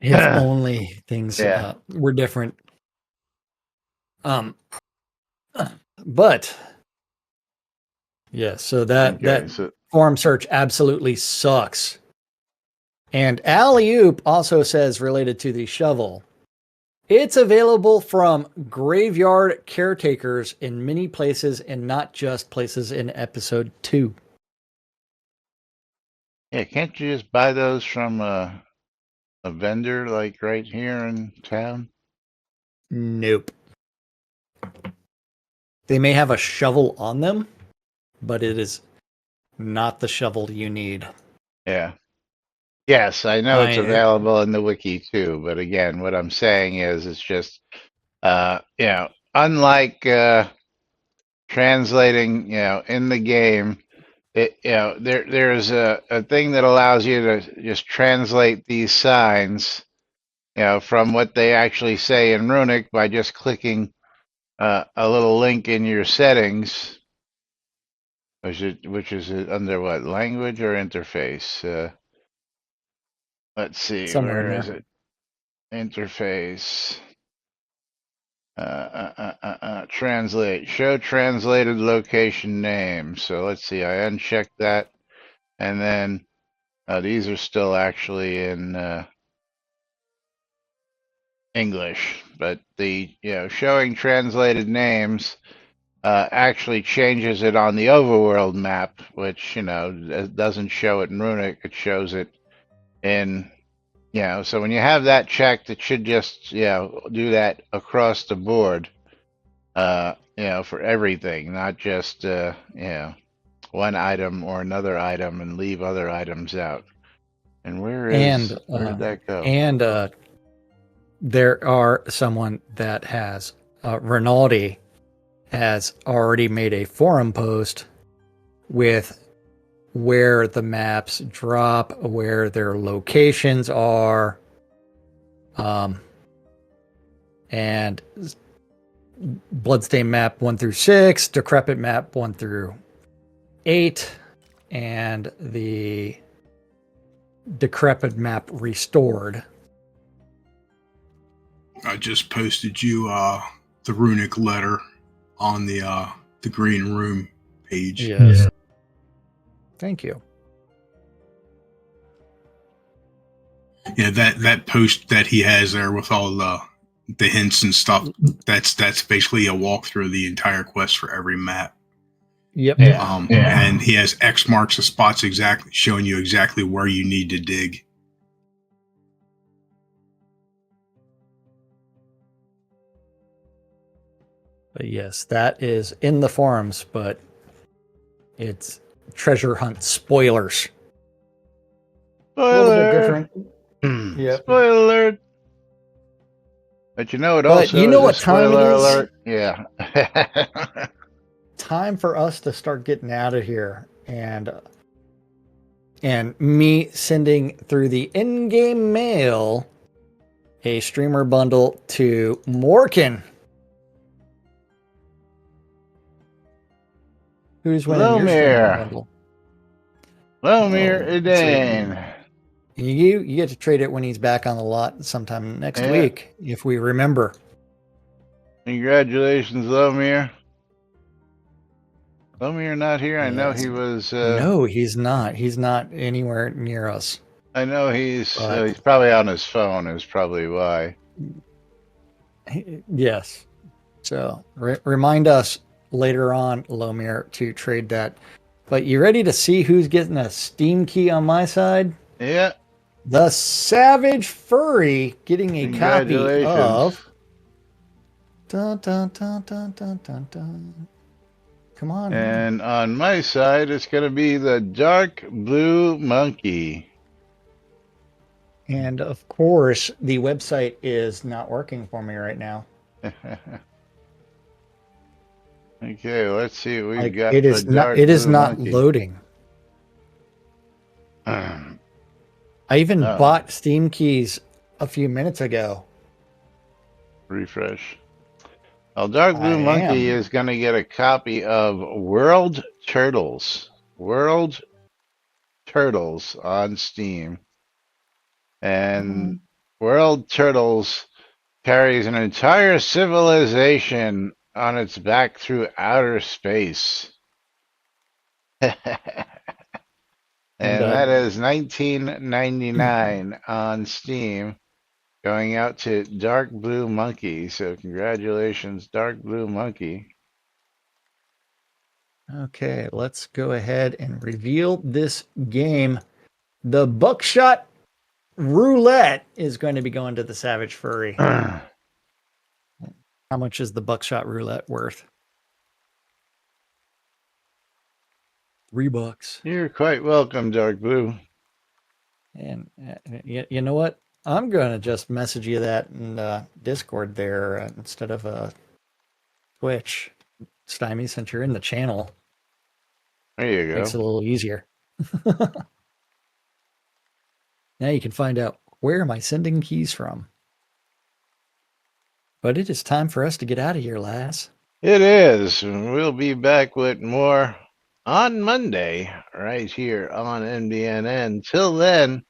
if only things were different. But so that forum search absolutely sucks. And Alley-Oop also says, related to the shovel, it's available from graveyard caretakers in many places and not just places in episode 2. Yeah, can't you just buy those from a vendor like right here in town? Nope. They may have a shovel on them, but it is not the shovel you need. Yeah. Yes, I know it's available in the wiki too, but again, what I'm saying is it's just, unlike translating, in the game, there's a thing that allows you to just translate these signs, from what they actually say in Runic by just clicking a little link in your settings, which is under what, language or interface? Let's see, somewhere where is it? Interface. Translate. Show translated location name. So let's see, I unchecked that. And then these are still actually in English. But the, showing translated names actually changes it on the overworld map, which, doesn't show it in Runic. It shows it in, so when you have that checked, it should just, do that across the board, for everything, not just, one item or another item and leave other items out. And where did that go? And there are someone that has, Rinaldi has already made a forum post with where the maps drop, where their locations are, and Bloodstain map 1 through 6, Decrepit map 1 through 8, and the Decrepit map restored. I just posted you the runic letter on the green room page. Yes. Thank you. Yeah, that post that he has there with all the hints and stuff, that's basically a walkthrough of the entire quest for every map. Yep. Yeah. And he has X marks the spots exactly, showing you exactly where you need to dig. But yes, that is in the forums, but it's treasure hunt spoilers. A little bit different. Yep. Spoiler alert. But you know it But also you know is what a time it spoiler is? alert. Yeah. Time for us to start getting out of here, and me sending through the in-game mail a streamer bundle to Morgan. Who's winning your streamer bundle? Lomir Oh, Idane. You get to trade it when he's back on the lot sometime next week, if we remember. Congratulations, Lomir. Lomir not here. Yes. I know he was. No, he's not. He's not anywhere near us. I know he's probably on his phone. Is probably why. Yes. So remind us later on, Lomir, to trade that. But you ready to see who's getting a Steam key on my side? Yeah. The Savage Furry getting a copy of. Dun, dun, dun, dun, dun, dun, dun. Come on. And man. On my side, it's going to be the Dark Blue Monkey. And of course, the website is not working for me right now. Okay, let's see what we've got. It is not. It is not loading. I even bought Steam keys a few minutes ago. Refresh. Well, Dark Blue Monkey is going to get a copy of World Turtles. World Turtles on Steam. And World Turtles carries an entire civilization on its back through outer space. And that is $19.99 on Steam, going out to Dark Blue Monkey. So congratulations, Dark Blue Monkey. Okay, let's go ahead and reveal this game. The Buckshot Roulette is going to be going to the Savage Furry. How much is the Buckshot Roulette worth? $3. You're quite welcome, Dark Blue. And you know what? I'm going to just message you that in Discord there instead of Twitch. Stymie, since you're in the channel. There you go. Makes it a little easier. Now you can find out where am I sending keys from. But it is time for us to get out of here, lass. It is. We'll be back with more on Monday, right here on NBNN. Till then,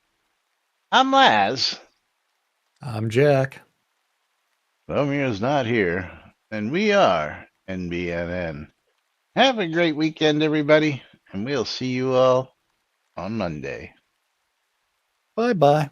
I'm Laz. I'm Jack. Romeo's not here, and we are NBNN. Have a great weekend, everybody, and we'll see you all on Monday. Bye-bye.